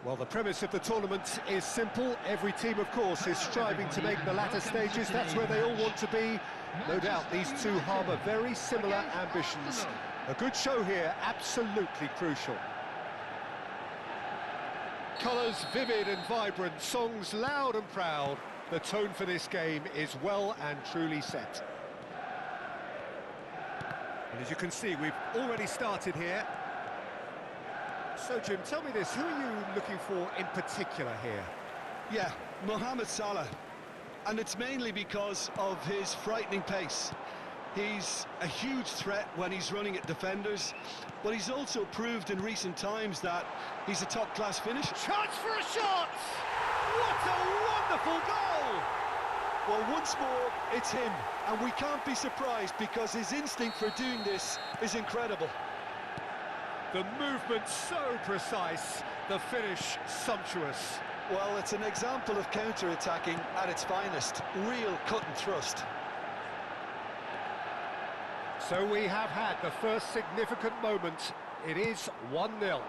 Well, the premise of the tournament is simple. Every team, of course, is striving to make the latter stages. That's where they all want to be. No doubt these two harbour very similar ambitions. A good show here, absolutely crucial. Colours vivid and vibrant, songs loud and proud. The tone for this game is well and truly set. And as you can see, we've already started here. So, Jim, tell me this, who are you looking for in particular here? Yeah, Mohamed Salah. And it's mainly because of his frightening pace. He's a huge threat when he's running at defenders, but he's also proved in recent times that he's a top-class finisher. Chance for a shot! What a wonderful goal! Well, once more, it's him, and we can't be surprised because his instinct for doing this is incredible. The movement so precise, the finish sumptuous. Well, it's an example of counter-attacking at its finest. Real cut and thrust. So we have had the first significant moment. It is 1-0.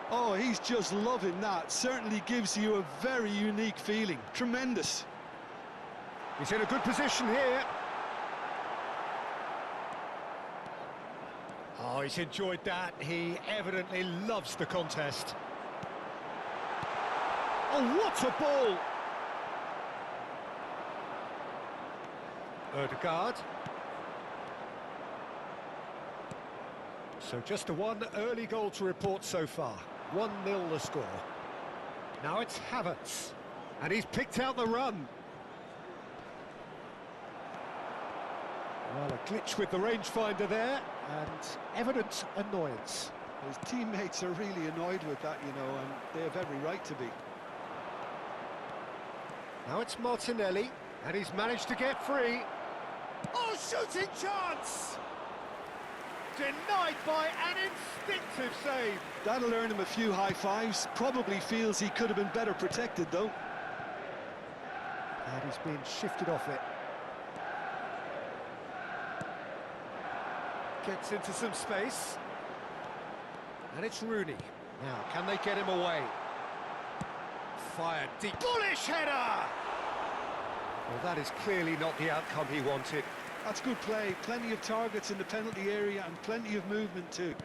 Oh, he's just loving that. Certainly gives you a very unique feeling. Tremendous. He's in a good position here. Oh, he's enjoyed that. He evidently loves the contest. Oh, what a ball! Ødegaard. So just a one early goal to report so far. 1-0 the score. Now it's Havertz. And he's picked out the run. Well, a glitch with the rangefinder there, and evident annoyance. His teammates are really annoyed with that, you know, and they have every right to be. Now it's Martinelli, and he's managed to get free. Oh, shooting chance! Denied by an instinctive save. That'll earn him a few high fives. Probably feels he could have been better protected, though. And he's been shifted off it. Gets into some space. And it's Rooney. Now, can they get him away? Fired deep. Bullish header! Well, that is clearly not the outcome he wanted. That's good play. Plenty of targets in the penalty area and plenty of movement too.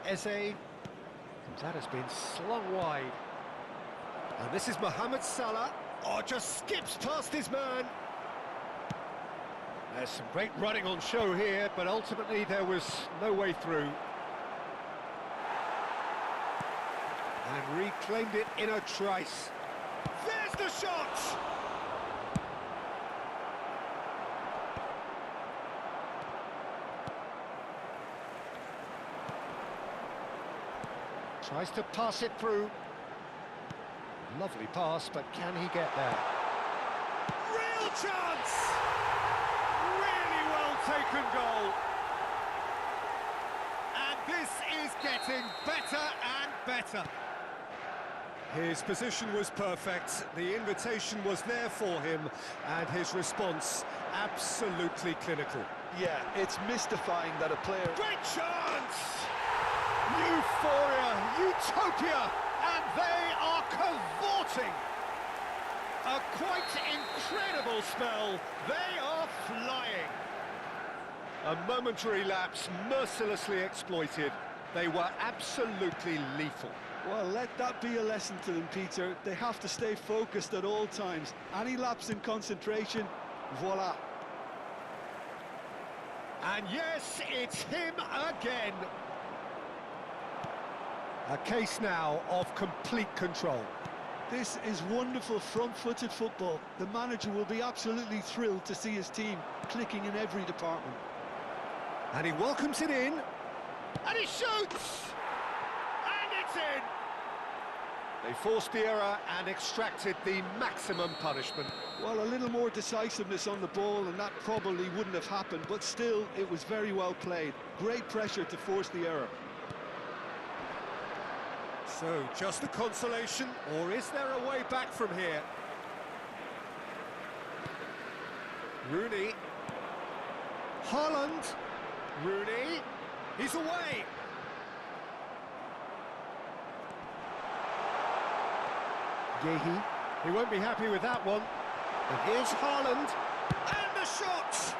Eze. That has been slung wide. And this is Mohamed Salah. Oh, just skips past his man. There's some great running on show here, but ultimately there was no way through. And reclaimed it in a trice. There's the shot! Tries to pass it through. Lovely pass, but can he get there? Real chance! Really well taken goal. And this is getting better and better. His position was perfect, the invitation was there for him, and his response absolutely clinical. Yeah, it's mystifying that a player... Great chance! Euphoria, utopia, and they are cavorting. A quite incredible spell. They are flying. A momentary lapse mercilessly exploited. They were absolutely lethal. Well, let that be a lesson to them, Peter. They have to stay focused at all times. Any lapse in concentration, voila. And yes, it's him again. A case now of complete control. This is wonderful front-footed football. The manager will be absolutely thrilled to see his team clicking in every department. And he welcomes it in. And he shoots! And it's in! They forced the error and extracted the maximum punishment. Well, a little more decisiveness on the ball and that probably wouldn't have happened, but still, it was very well played. Great pressure to force the error. So, just a consolation, or is there a way back from here? Rooney. Haaland. Rooney. He's away. Yehi. He won't be happy with that one. And here's Haaland. And the shot!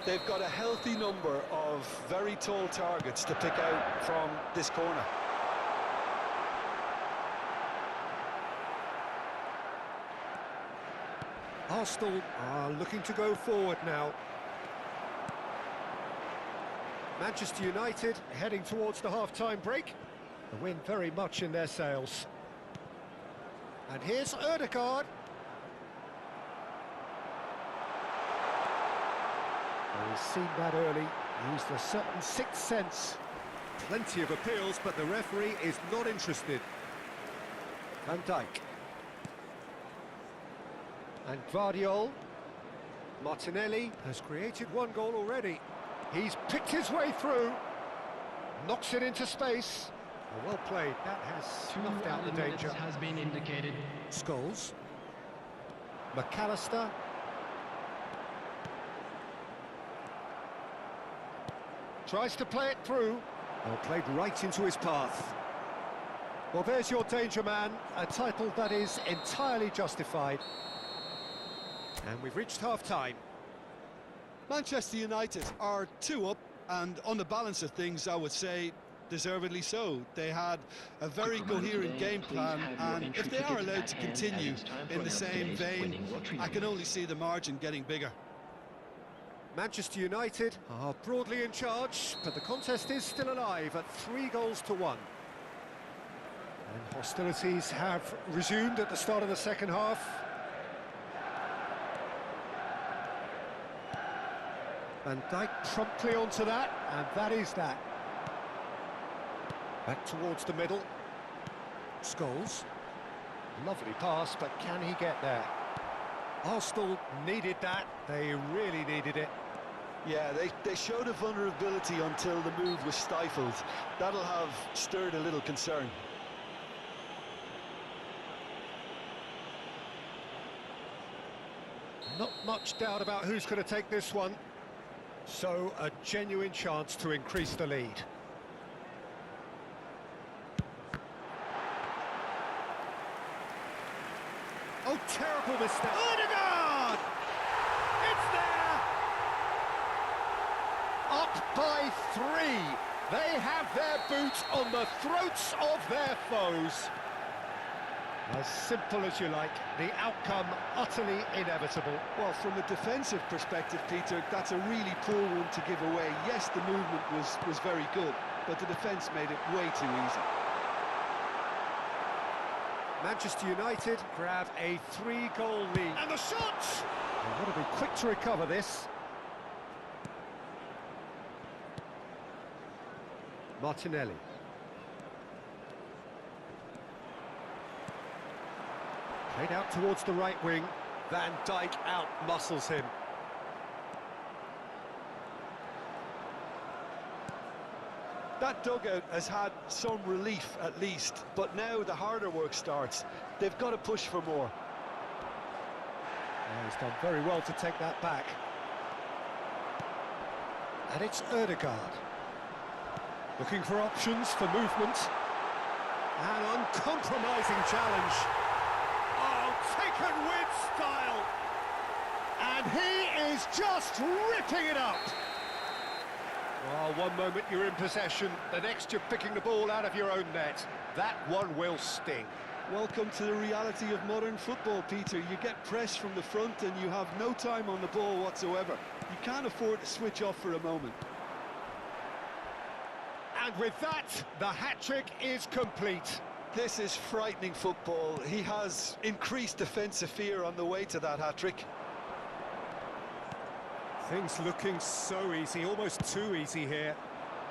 They've got a healthy number of very tall targets to pick out from this corner. Arsenal are looking to go forward now. Manchester United heading towards the half-time break. The wind very much in their sails. And here's Ødegaard. Oh, he's seen that early, used a certain sixth sense. Plenty of appeals, but the referee is not interested. Van Dijk. And Gvardiol. Martinelli has created one goal already. He's picked his way through. Knocks it into space. Oh, well played. That has snuffed out the danger. Has been indicated. Scholes. McAllister. Tries to play it through. Well, played right into his path. Well, there's your danger man. A title that is entirely justified. And we've reached half-time. Manchester United are 2 up, and on the balance of things, I would say deservedly so. They had a very coherent game plan, and if they are allowed to continue in the same vein, I can only see the margin getting bigger. Manchester United are broadly in charge, but the contest is still alive at 3-1. And hostilities have resumed at the start of the second half. Van Dijk promptly onto that, and that is that. Back towards the middle. Scholes. Lovely pass, but can he get there? Arsenal needed that. They really needed it. Yeah, they showed a vulnerability until the move was stifled. That'll have stirred a little concern. Not much doubt about who's going to take this one. So, a genuine chance to increase the lead. Oh, terrible mistake. Ødegaard! It's there! Up by 3. They have their boot on the throats of their foes. As simple as you like, the outcome utterly inevitable. Well, from a defensive perspective, Peter, that's a really poor one to give away. Yes, the movement was very good, but the defence made it way too easy. Manchester United grab a 3-goal lead. And the shot! They've got to be quick to recover this. Martinelli. Played out towards the right wing. Van Dijk out-muscles him. That dugout has had some relief at least, but now the harder work starts. They've got to push for more. He's done very well to take that back. And it's Ødegaard. Looking for options for movement. An uncompromising challenge. Oh, taken with style. And he is just ripping it up. Well, one moment you're in possession, the next you're picking the ball out of your own net. That one will sting. Welcome to the reality of modern football, Peter. You get pressed from the front and you have no time on the ball whatsoever. You can't afford to switch off for a moment. And with that, the hat-trick is complete. This is frightening football. He has increased defensive fear on the way to that hat-trick. Things looking so easy, almost too easy here.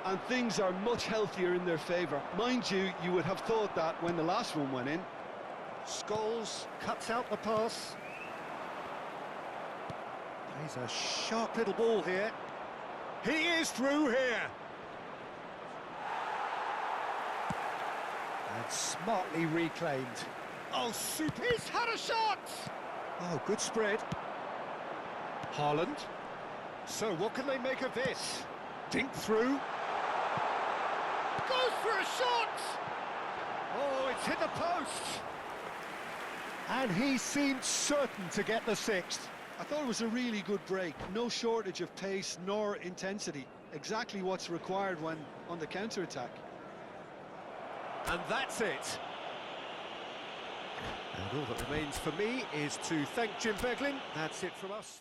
And things are much healthier in their favour. Mind you, you would have thought that when the last one went in. Scholes cuts out the pass. Plays a sharp little ball here. He is through here. And smartly reclaimed. Oh, super! He's had a shot! Oh, good spread. Haaland. So what can they make of this? Dink through. Goes for a shot! Oh, it's hit the post! And he seemed certain to get the sixth. I thought it was a really good break. No shortage of pace nor intensity. Exactly what's required when on the counter-attack. And that's it. And all that remains for me is to thank Jim Beglin. That's it from us.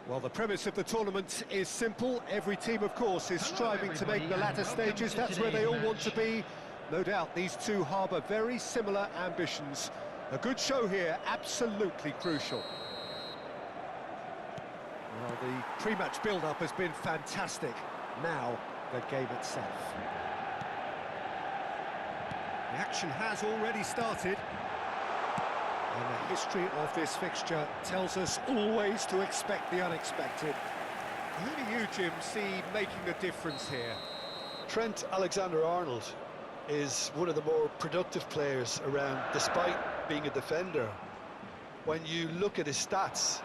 Well, the premise of the tournament is simple. Every team, of course, is striving to make the latter stages. That's where they all want to be. No doubt these two harbour very similar ambitions. A good show here, absolutely crucial. Well, the pre-match build-up has been fantastic. Now, the game itself. The action has already started. And the history of this fixture tells us always to expect the unexpected. Who do you, Jim, see making the difference here? Trent Alexander-Arnold is one of the more productive players around, despite being a defender. When you look at his stats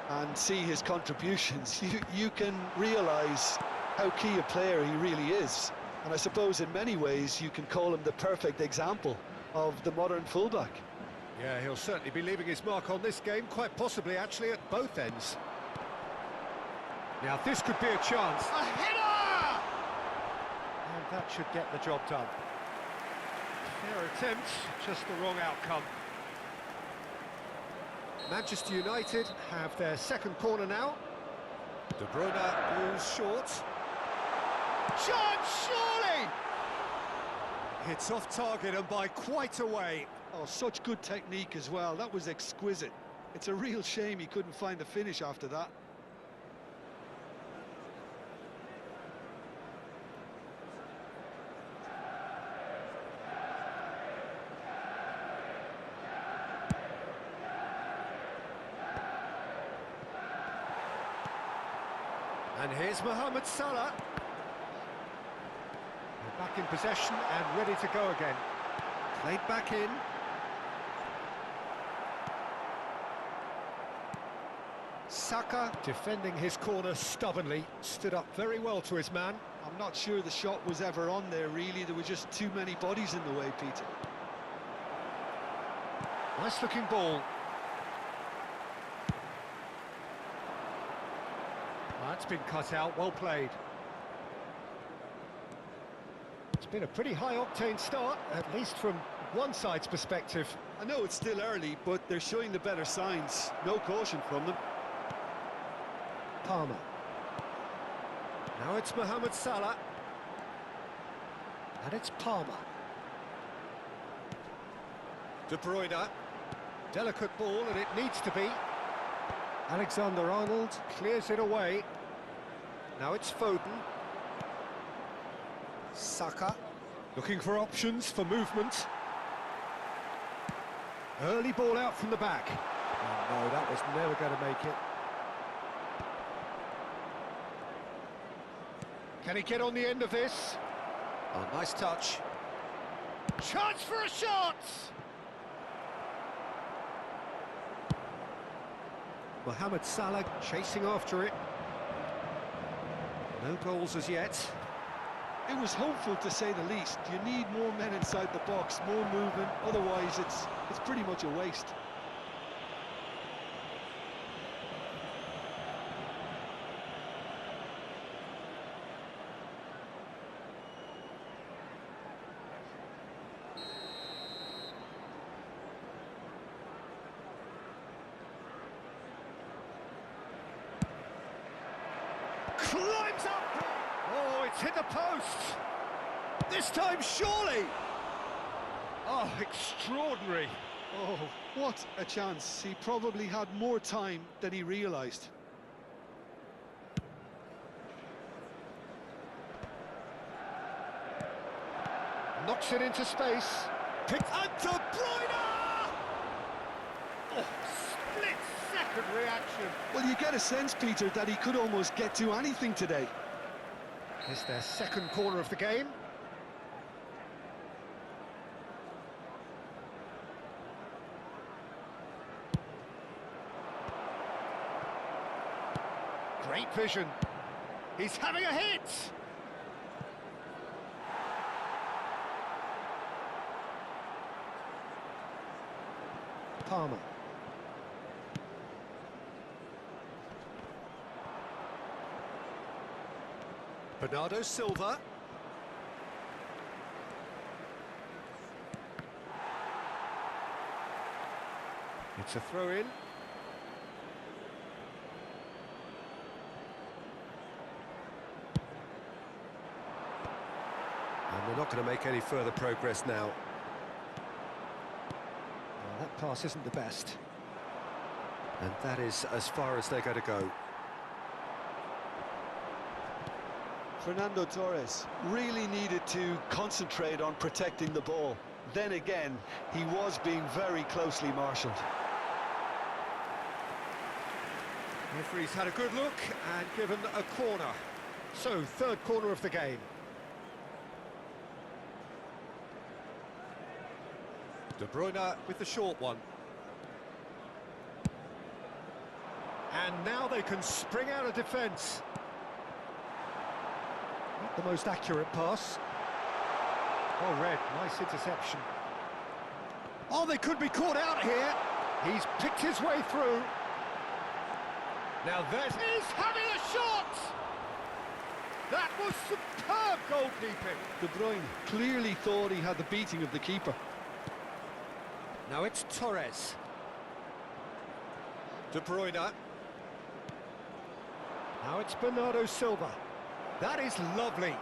and see his contributions, you can realise how key a player he really is. And I suppose in many ways you can call him the perfect example of the modern fullback. Yeah, he'll certainly be leaving his mark on this game, quite possibly actually at both ends. Now this could be a chance. A header! And that should get the job done. Fair attempt, just the wrong outcome. Manchester United have their second corner now. De Bruyne goes short. Chance, surely! It's off target and by quite a way. Oh, such good technique as well. That was exquisite. It's a real shame he couldn't find the finish after that. And here's Mohamed Salah. They're back in possession and ready to go again. Played back in. Saka, defending his corner stubbornly, stood up very well to his man. I'm not sure the shot was ever on there, really. There were just too many bodies in the way, Peter. Nice-looking ball. That's been cut out, well played. It's been a pretty high-octane start, at least from one side's perspective. I know it's still early, but they're showing the better signs. No caution from them. Palmer. Now it's Mohamed Salah. And it's Palmer. De Bruyne. Delicate ball, and it needs to be. Alexander-Arnold clears it away. Now it's Foden. Saka. Looking for options for movement. Early ball out from the back. Oh, no, that was never going to make it. Can he get on the end of this? Oh, nice touch. Chance for a shot! Mohamed Salah chasing after it. No goals as yet. It was hopeful, to say the least. You need more men inside the box, more movement. Otherwise, it's pretty much a waste. Climbs up! Oh, it's hit the post! This time, surely! Oh, extraordinary! Oh, what a chance. He probably had more time than he realised. Knocks it into space. Picked up De Bruyne! Oh, split-second reaction. Well, you get a sense, Peter, that he could almost get to anything today. It's their second corner of the game. Great vision. He's having a hit! Palmer. Bernardo Silva. It's a throw-in. And they're not going to make any further progress now. Well, that pass isn't the best. And that is as far as they're going to go. Fernando Torres really needed to concentrate on protecting the ball. Then again, he was being very closely marshalled. Referee's had a good look and given a corner. So, third corner of the game. De Bruyne with the short one. And now they can spring out of defence. Not the most accurate pass. Oh, Red, nice interception. Oh, they could be caught out here. He's picked his way through. Now that is having a shot! That was superb goalkeeping. De Bruyne clearly thought he had the beating of the keeper. Now it's Torres. De Bruyne. Now it's Bernardo Silva. That is lovely.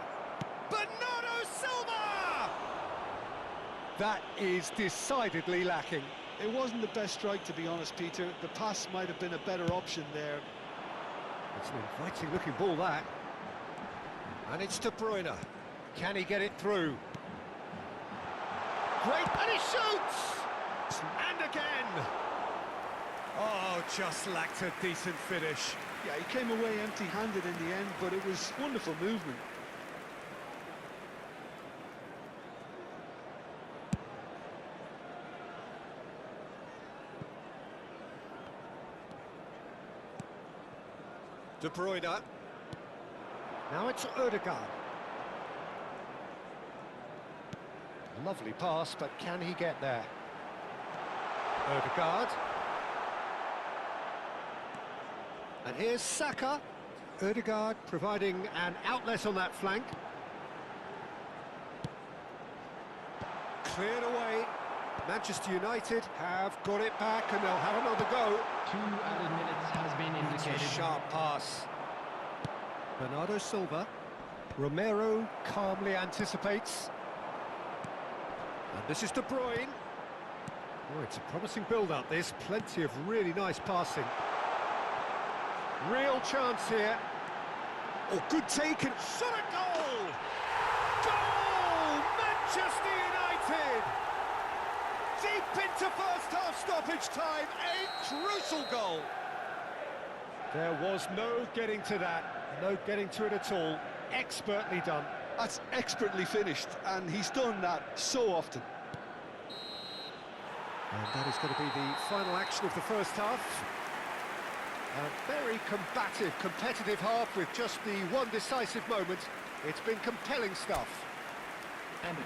Bernardo Silva! That is decidedly lacking. It wasn't the best strike, to be honest, Peter. The pass might have been a better option there. It's an inviting looking ball, that. And it's De Bruyne. Can he get it through? Great, and he shoots! And again! Oh, just lacked a decent finish. Yeah, he came away empty-handed in the end, but it was wonderful movement. De Bruyne. Now it's Ødegaard. Lovely pass, but can he get there? Ødegaard. And here's Saka. Ødegaard providing an outlet on that flank. Cleared away. Manchester United have got it back and they'll have another go. 2 added minutes has been indicated. It's a sharp pass. Bernardo Silva. Romero calmly anticipates. And this is De Bruyne. Oh, it's a promising build-up, this. Plenty of really nice passing. Real chance here. Oh, good take and shot at goal! Goal! Manchester United! Deep into first-half stoppage time, a crucial goal. There was no getting to that, no getting to it at all. Expertly done. That's expertly finished, and he's done that so often. And that is going to be the final action of the first half. A very combative, competitive half with just the one decisive moment. It's been compelling stuff.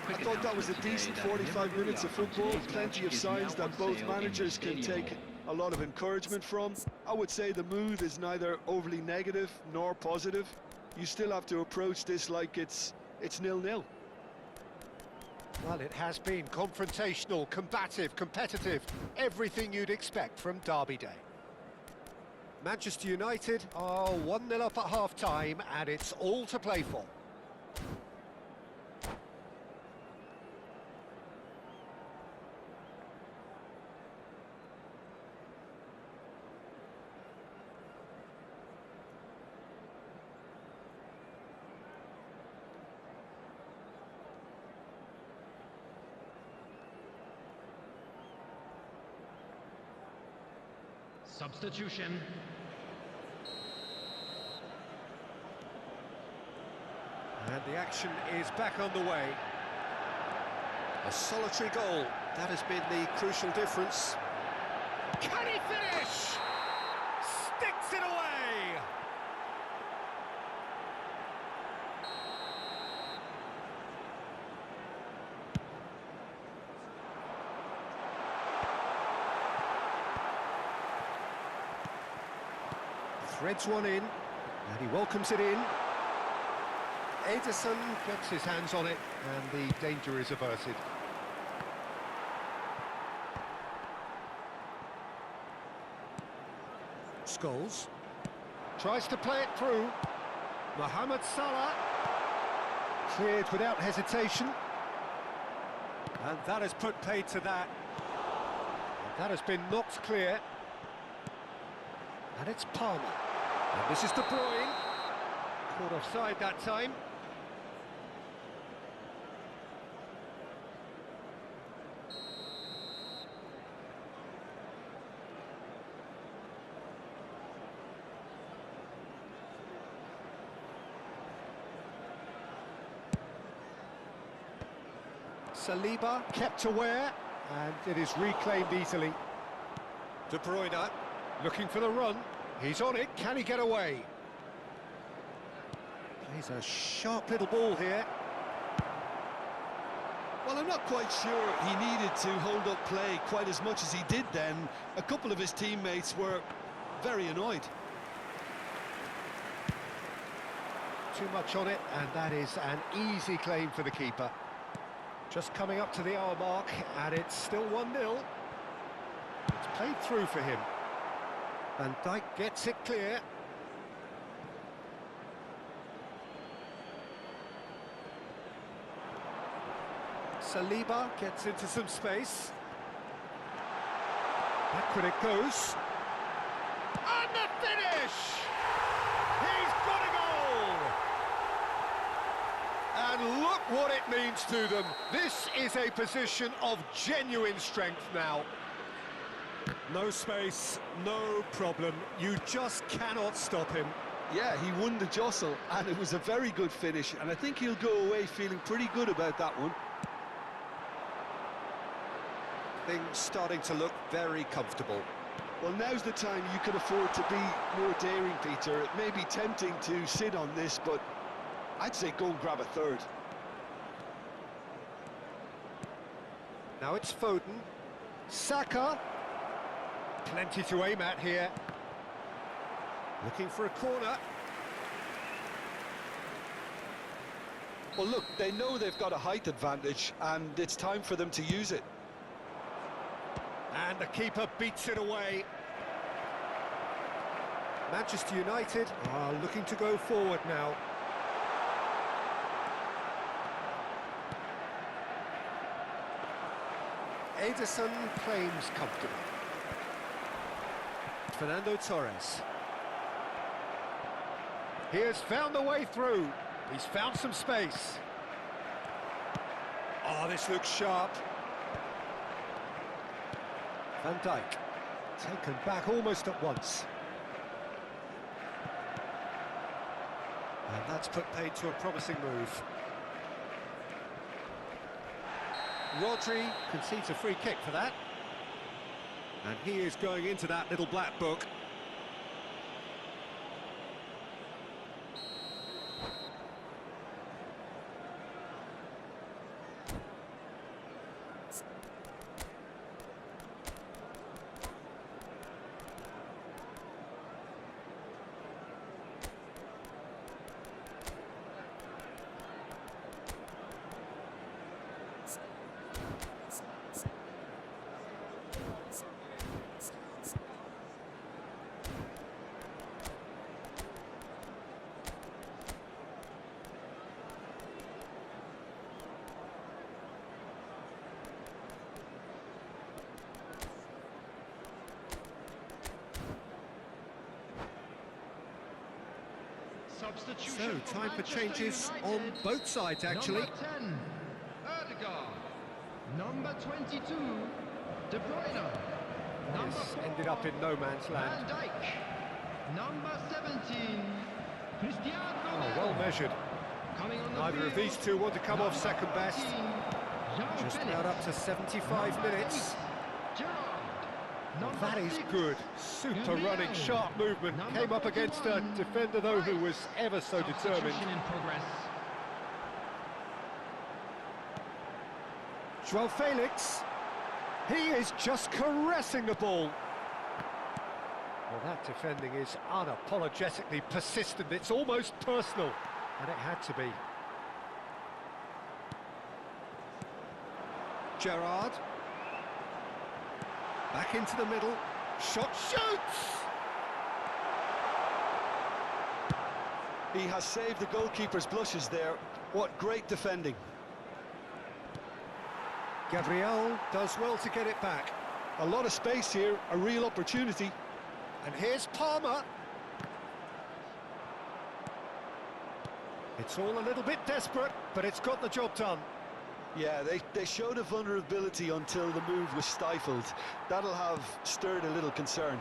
I thought that was a decent 45 minutes of football, plenty of signs that both managers can take a lot of encouragement from. I would say the mood is neither overly negative nor positive. You still have to approach this like it's 0-0. Well, it has been confrontational, combative, competitive, everything you'd expect from Derby Day. Manchester United are 1-0 up at half-time, and it's all to play for. Substitution. And the action is back on the way. A solitary goal, that has been the crucial difference. Can he finish? Sticks it away! Threads one in, and he welcomes it in. Ederson gets his hands on it, and the danger is averted. Scholes tries to play it through. Mohamed Salah cleared without hesitation, and that has put paid to that. That has been knocked clear, and it's Palmer. And this is De Bruyne, caught offside that time. Saliba kept aware, and it is reclaimed easily. De Bruyne looking for the run. He's on it. Can he get away? Plays a sharp little ball here. Well, I'm not quite sure he needed to hold up play quite as much as he did then. A couple of his teammates were very annoyed. Too much on it, and that is an easy claim for the keeper. Just coming up to the hour mark, and it's still 1-0. It's played through for him. Van Dijk gets it clear. Saliba gets into some space. Backward it goes. And the finish! He's got a goal! And look what it means to them. This is a position of genuine strength now. No space, no problem. You just cannot stop him. Yeah, he won the jostle, and it was a very good finish, and I think he'll go away feeling pretty good about that one. Things starting to look very comfortable. Well, now's the time you can afford to be more daring, Peter. It may be tempting to sit on this, but I'd say go and grab a third. Now it's Foden. Saka. Plenty to aim at here. Looking for a corner. Well, look, they know they've got a height advantage, and it's time for them to use it. And the keeper beats it away. Manchester United are looking to go forward now. Ederson claims comfortable. Fernando Torres. He has found the way through. He's found some space. Oh, this looks sharp. Van Dijk, taken back almost at once. And that's put paid to a promising move. Rodri concedes a free kick for that. And he is going into that little black book. So, time for changes on both sides, actually. Number 10, Ødegaard. Number 22, De Bruyne. Number This 4, ended up in no man's land. Van Dijk. Number 17, Cristiano Oh, well measured. Coming on the Neither of field, these two want to come off number second best. 14, João Just Felix. about up to 75 Number minutes. 8, Gerrard. Well, Number that is 6, good. Super running, Gabriel. sharp movement. Number Came up against a 41, defender, though, who was ever so determined. Substitution in progress. João Felix. He is just caressing the ball. Well, that defending is unapologetically persistent. It's almost personal. And it had to be. Gerrard. Back into the middle. Shot, shoots! He has saved the goalkeeper's blushes there. What great defending. Gabriel does well to get it back. A lot of space here, a real opportunity. And here's Palmer. It's all a little bit desperate, but it's got the job done. Yeah, they showed a vulnerability until the move was stifled. That'll have stirred a little concern.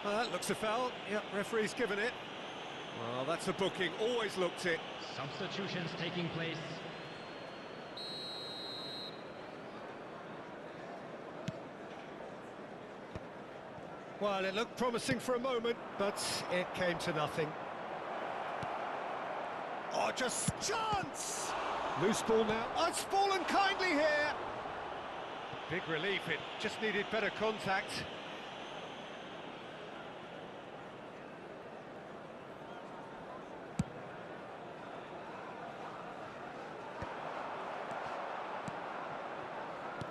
That looks a foul. Yep, referee's given it. Well, that's a booking. Always looked it. Substitutions taking place. Well, it looked promising for a moment, but it came to nothing. Oh, just chance! Loose ball now. Oh, it's fallen kindly here. Big relief. It just needed better contact.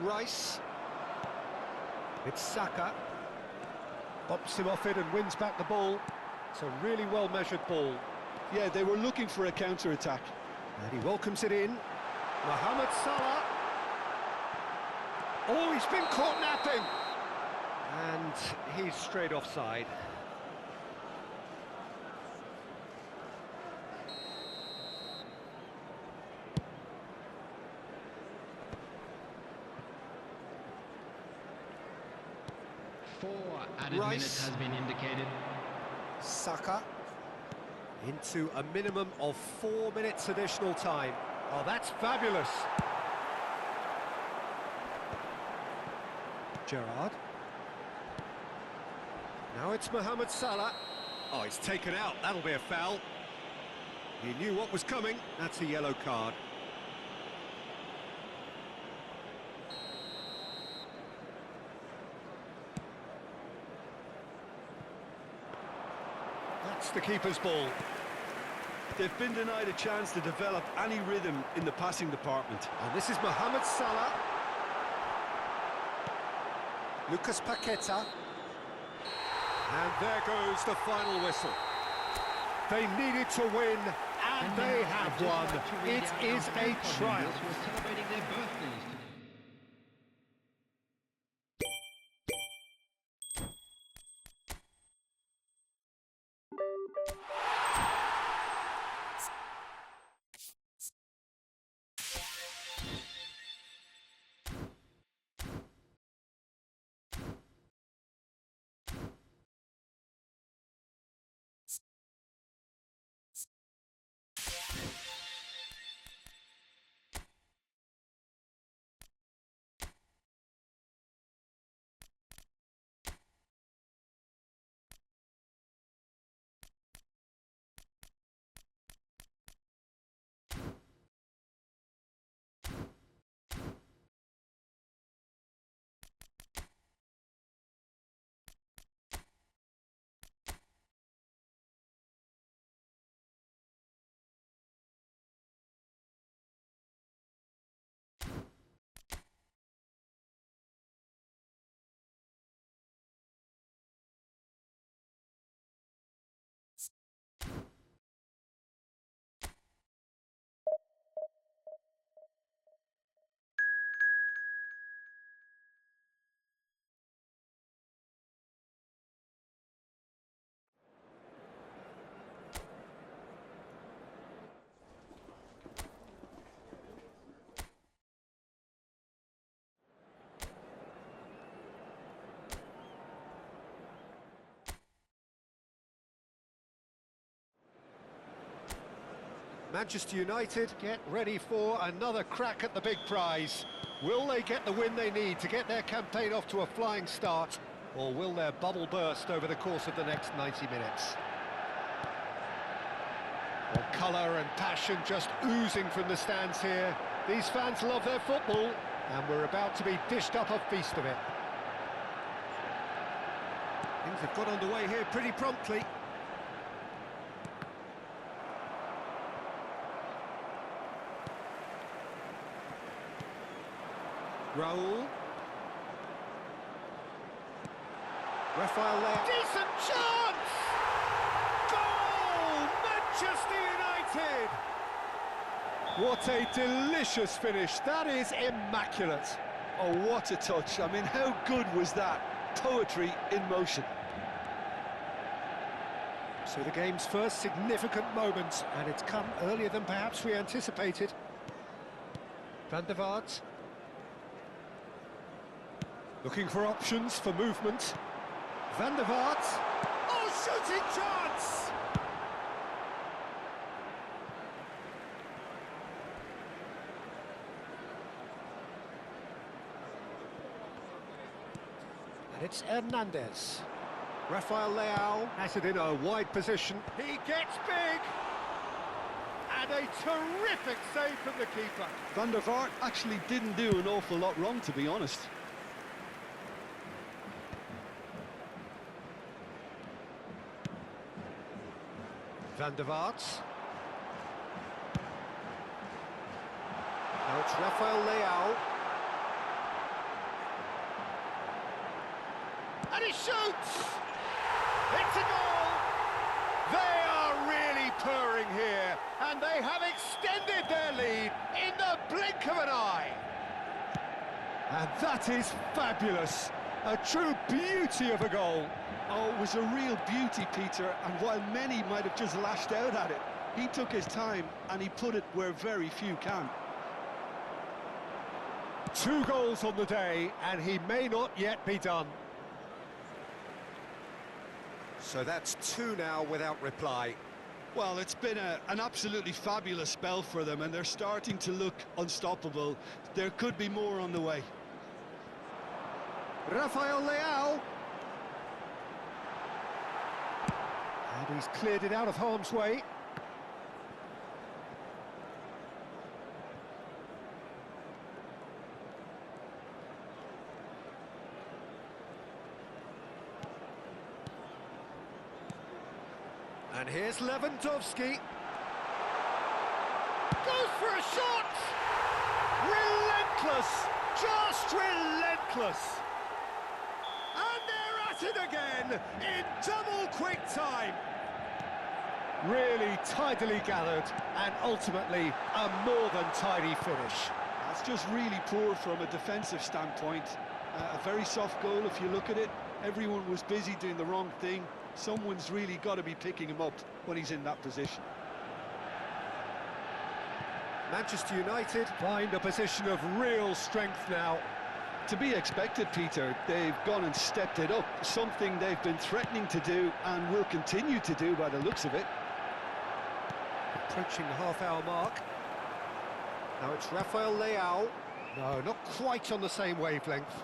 Rice. It's Saka. Bops him off it and wins back the ball. It's a really well-measured ball. Yeah, they were looking for a counter-attack. And he welcomes it in. Mohamed Salah. Oh, he's been caught napping. And he's straight offside. added minute Rice. has been indicated. Saka into a minimum of 4 minutes additional time. Oh, that's fabulous. Gerrard. Now it's Mohamed Salah. Oh, he's taken out. That'll be a foul. He knew what was coming. That's a yellow card. That's the keeper's ball. They've been denied a chance to develop any rhythm in the passing department. And this is Mohamed Salah. Lucas Paqueta. And there goes the final whistle. They needed to win, and they have won. It is a triumph. Who are celebrating their birthdays today. Manchester United get ready for another crack at the big prize. Will they get the win they need to get their campaign off to a flying start, or will their bubble burst over the course of the next 90 minutes? Well, colour and passion just oozing from the stands here. These fans love their football, and we're about to be dished up a feast of it. Things have got underway here pretty promptly. Raul. Rafael Leao. Decent chance! Goal! Manchester United! What a delicious finish. That is immaculate. Oh, what a touch. I mean, how good was that? Poetry in motion. So the game's first significant moment, and it's come earlier than perhaps we anticipated. Van der Vaart. Looking for options for movement. Van der Vaart. Oh, shooting chance! And it's Hernandez. Rafael Leao has it in a wide position. He gets big! And a terrific save from the keeper. Van der Vaart actually didn't do an awful lot wrong, to be honest. Van der Vaart. Now it's Rafael Leao. And he shoots! It's a goal! They are really purring here, and they have extended their lead in the blink of an eye. And that is fabulous. A true beauty of a goal. Oh, it was a real beauty, Peter, and while many might have just lashed out at it, he took his time and he put it where very few can. 2 goals on the day, and he may not yet be done. So that's two now without reply. Well, it's been an absolutely fabulous spell for them, and they're starting to look unstoppable. There could be more on the way. Rafael Leao. And he's cleared it out of harm's way. And here's Lewandowski. Goes for a shot! Relentless! Just relentless! And they're at it again in double quick time. Really tidily gathered and ultimately a more than tidy finish. That's just really poor from a defensive standpoint. A very soft goal if you look at it. Everyone was busy doing the wrong thing. Someone's really got to be picking him up when he's in that position. Manchester United find a position of real strength now. To be expected, Peter. They've gone and stepped it up, something they've been threatening to do and will continue to do by the looks of it. Approaching the half-hour mark. Now it's Rafael Leao. No, not quite on the same wavelength.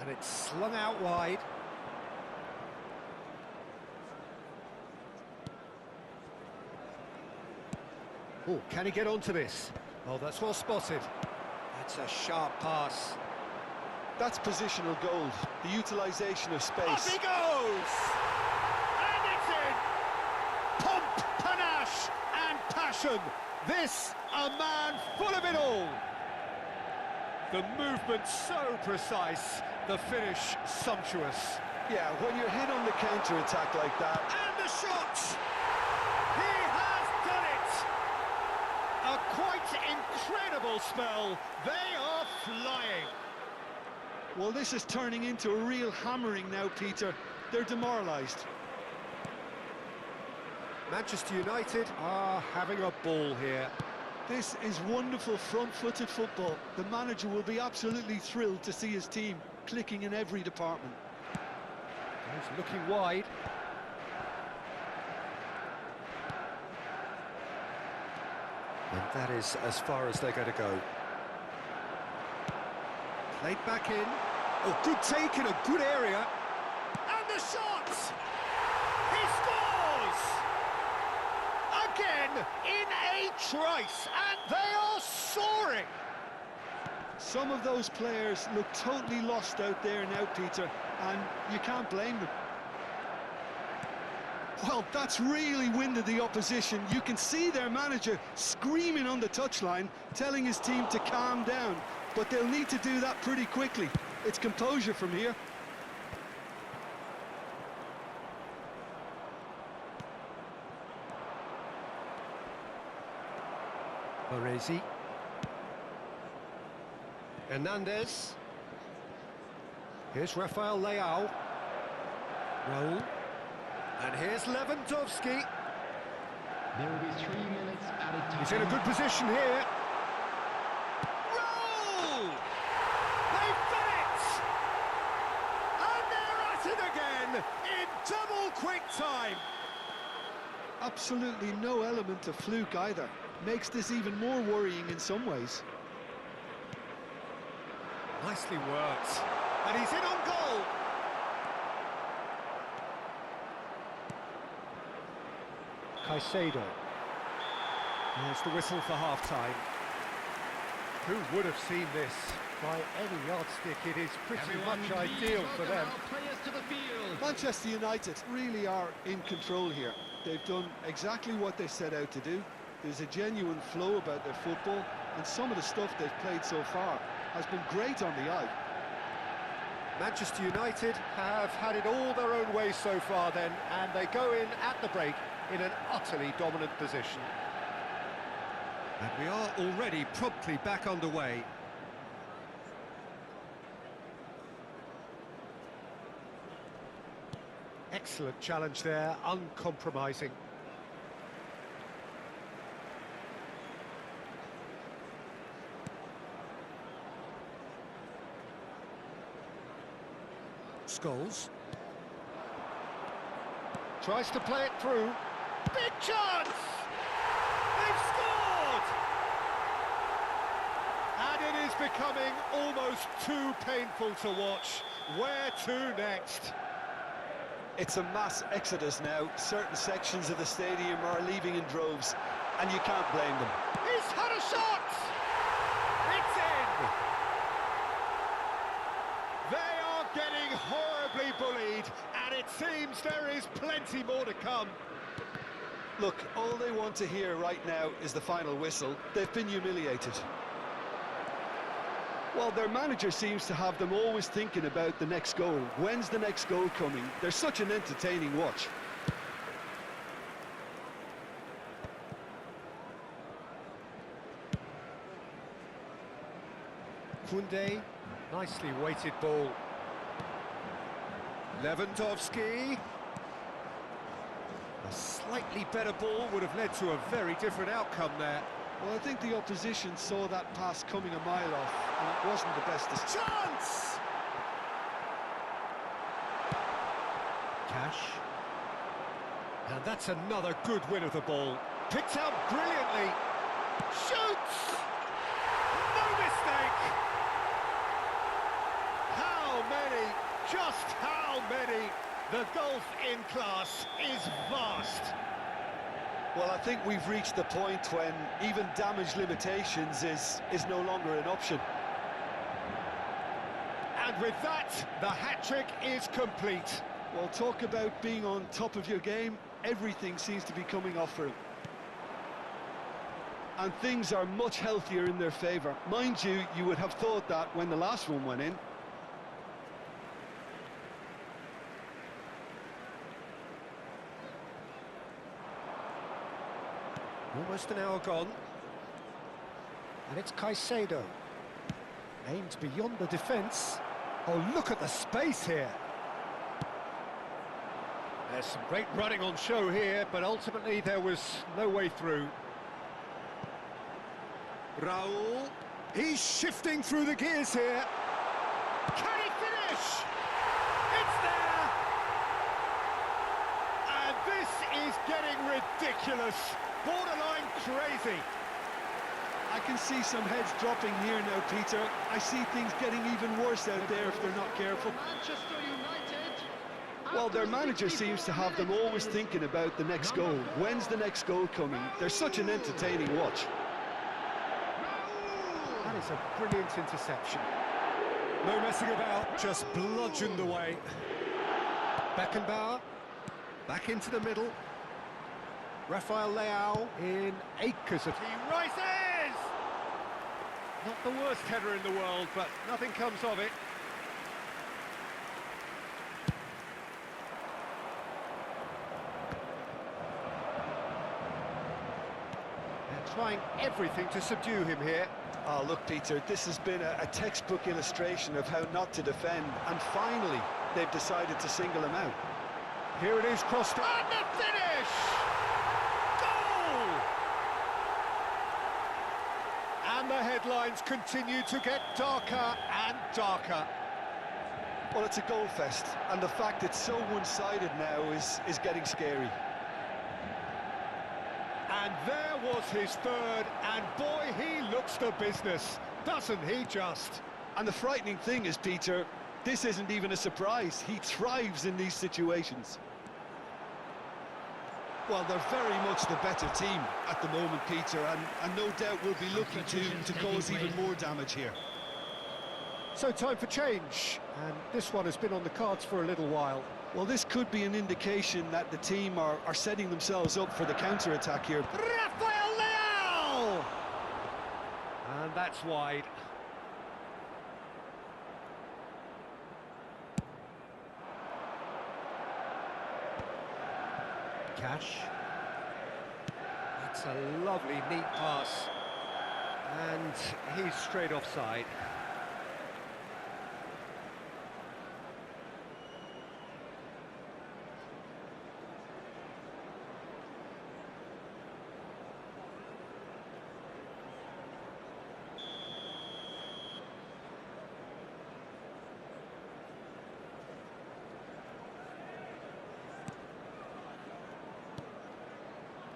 And it's slung out wide. Oh, can he get onto this? Oh, that's well spotted. That's a sharp pass. That's positional gold, the utilisation of space. Off he goes! And it's in! Pomp, panache and passion. This, a man full of it all. The movement so precise, the finish sumptuous. Yeah, when you're hit on the counter-attack like that. And the shot! He has done it! A quite incredible spell. They are flying. Well, this is turning into a real hammering now, Peter. They're demoralised. Manchester United are having a ball here. This is wonderful front-footed football. The manager will be absolutely thrilled to see his team clicking in every department. He's looking wide. And that is as far as they're going to go. Played back in. Oh, good take in a good area. And the shot! He scores! Again, in a trice, and they are soaring! Some of those players look totally lost out there now, Peter, and you can't blame them. Well, that's really winded the opposition. You can see their manager screaming on the touchline, telling his team to calm down, but they'll need to do that pretty quickly. It's composure from here. Baresi. Hernandez. Here's Rafael Leao. Raul. And here's Lewandowski. There will be 3 minutes added time. He's in a good position here. Raul! They've done it! And they're at it again in double quick time. Absolutely no element of fluke either. Makes this even more worrying in some ways. Nicely worked. And he's in on goal. Caicedo. There's the whistle for half-time. Who would have seen this? By any yardstick, it is pretty Everyone, much please ideal for welcome them. our players to the field. Manchester United really are in control here. They've done exactly what they set out to do. There's a genuine flow about their football, and some of the stuff they've played so far has been great on the eye. Manchester United have had it all their own way so far then, and they go in at the break in an utterly dominant position. And we are already promptly back underway. Excellent challenge there, uncompromising. Scholes. Tries to play it through. Big chance! They've scored! And it is becoming almost too painful to watch. Where to next? It's a mass exodus now. Certain sections of the stadium are leaving in droves, and you can't blame them. He's had a shot! It's in! They are getting horribly bullied, and it seems there is plenty more to come. Look, all they want to hear right now is the final whistle. They've been humiliated. Well, their manager seems to have them always thinking about the next goal. When's the next goal coming? They're such an entertaining watch. Koundé, nicely weighted ball. Lewandowski. A slightly better ball would have led to a very different outcome there. Well, I think the opposition saw that pass coming a mile off, and it wasn't the best. Chance! Cash. And that's another good win of the ball. Picked out brilliantly. Shoots! No mistake! How many? Just how many? The gulf in class is vast. Well, I think we've reached the point when even damage limitations is no longer an option. And with that, the hat-trick is complete. Well, talk about being on top of your game. Everything seems to be coming off for him. And things are much healthier in their favour. Mind you, you would have thought that when the last one went in. Almost an hour gone. And it's Caicedo. Aimed beyond the defence. Oh, look at the space here. There's some great running on show here, but ultimately there was no way through. Raul. He's shifting through the gears here. Can he finish? It's there! And this is getting ridiculous. Borderline crazy. I can see some heads dropping here now, Peter. I see things getting even worse out there if they're not careful. Manchester United. Well, their manager seems to have them always thinking about the next goal. When's the next goal coming? They're such an entertaining watch. That is a brilliant interception. No messing about, just bludgeoned away. Beckenbauer, back into the middle. Rafael Leao in acres of... He rises! Not the worst header in the world, but nothing comes of it. They're trying everything to subdue him here. Oh, look, Peter, this has been a textbook illustration of how not to defend, and finally, they've decided to single him out. Here it is, crossed... And the finish! Goal! And the headlines continue to get darker and darker. Well, it's a goal fest, and the fact it's so one-sided now is getting scary. And there was his third, and boy, he looks the business, doesn't he just? And the frightening thing is, Peter, this isn't even a surprise. He thrives in these situations. Well, they're very much the better team at the moment, Peter, and no doubt will be looking to cause even more damage here. So time for change, and this one has been on the cards for a little while. Well, this could be an indication that the team are setting themselves up for the counter-attack here. Rafael Leao! And that's wide. Cash. That's a lovely, neat pass. And he's straight offside.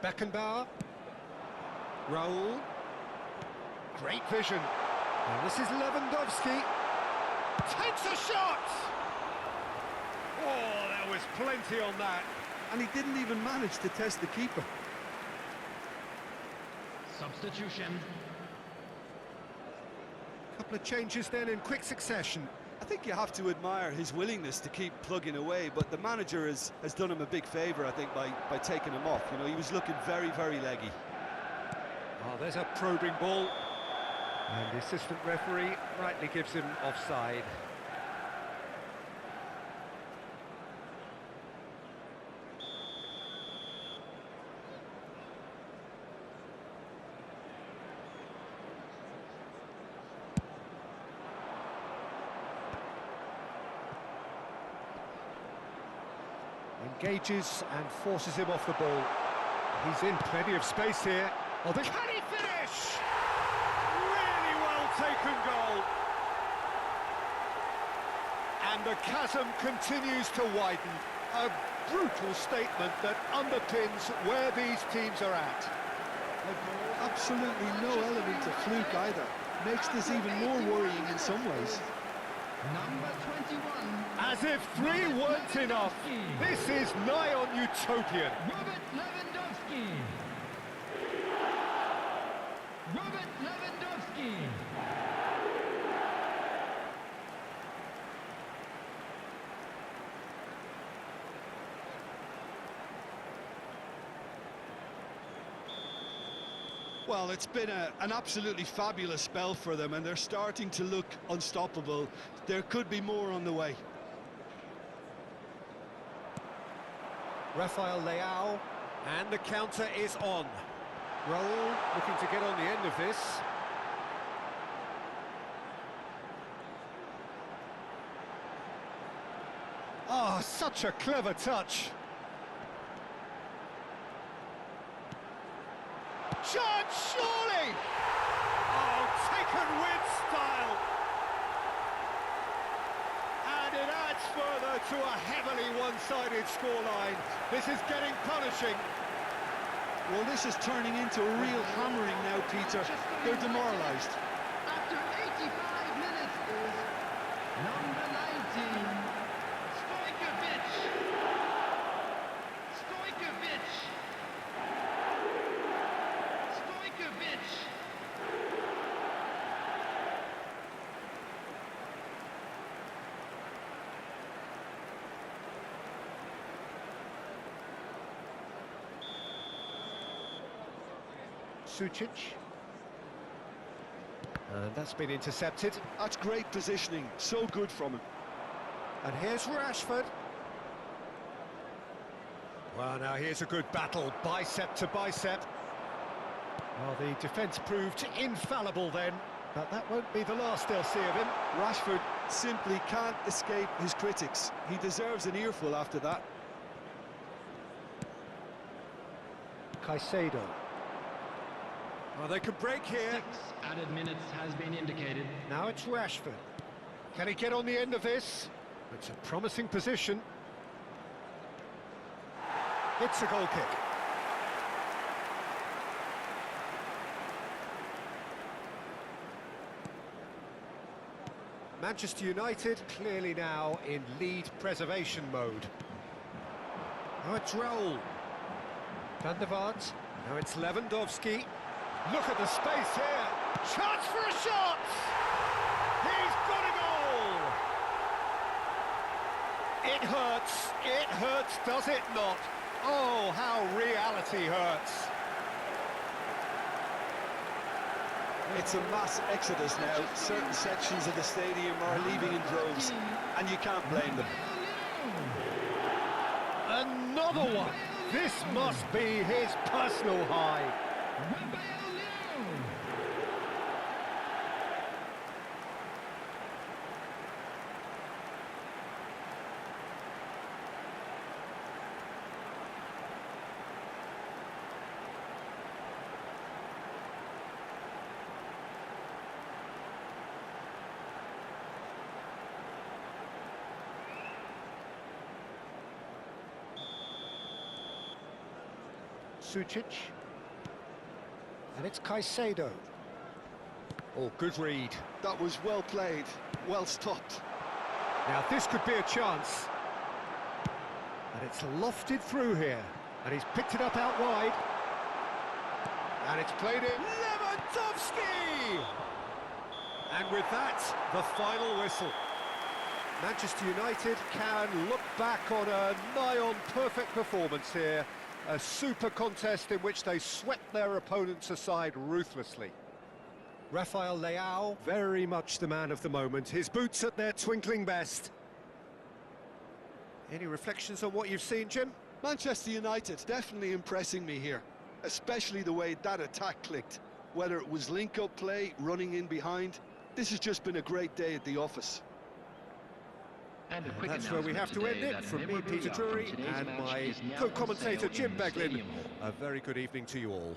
Beckenbauer. Raul. Great vision. And this is Lewandowski. Takes a shot! Oh, there was plenty on that. And he didn't even manage to test the keeper. Substitution. Couple of changes then in quick succession. I think you have to admire his willingness to keep plugging away, but the manager has done him a big favour, I think, by taking him off. You know, he was looking very, very leggy. Oh, there's a probing ball. And the assistant referee rightly gives him offside. Engages and forces him off the ball. He's in plenty of space here. Oh, can he finish? Really well taken goal. And the chasm continues to widen. A brutal statement that underpins where these teams are at. Absolutely no element of fluke either. Makes this even more worrying in some ways. Number 21. As if three weren't enough. This is nigh on utopian. Robert Lewandowski. Robert Lewandowski. Well, it's been an absolutely fabulous spell for them, and they're starting to look unstoppable. There could be more on the way. Rafael Leao, and the counter is on. Raul looking to get on the end of this. Oh, such a clever touch. Chance, surely! Oh, taken with style. And it adds further to a heavily one-sided scoreline. This is getting punishing. Well, this is turning into a real hammering now, Peter. They're demoralised. After 85 minutes is number 19. Stojkovic. Stojkovic. Stojkovic. Sucic. And that's been intercepted. That's great positioning. So good from him. And here's Rashford. Well, now here's a good battle, bicep to bicep. Well, the defence proved infallible then, but that won't be the last they'll see of him. Rashford simply can't escape his critics. He deserves an earful after that. Caicedo. Well, they could break here. 6 added minutes has been indicated. Now it's Rashford. Can he get on the end of this? It's a promising position. It's a goal kick. Manchester United clearly now in lead preservation mode. Now it's Raul. Van der Vaart. Now it's Lewandowski. Look at the space here. Chance for a shot! He's got a goal! It hurts, does it not? Oh, how reality hurts. It's a mass exodus now. Certain sections of the stadium are leaving in droves, and you can't blame them. Another one! This must be his personal high. Sucic. And it's Caicedo. Oh, good read. That was well played, well stopped. Now this could be a chance. And it's lofted through here. And he's picked it up out wide. And it's played in. Lewandowski! And with that, the final whistle. Manchester United can look back on a nigh-on perfect performance here. A super contest in which they swept their opponents aside ruthlessly. Rafael Leao, very much the man of the moment. His boots at their twinkling best. Any reflections on what you've seen, Jim? Manchester United definitely impressing me here, especially the way that attack clicked. Whether it was link-up play, running in behind, this has just been a great day at the office. And a quick That's where we have to end it. From me, Peter Drury, and my co-commentator, Jim Beglin. A very good evening to you all.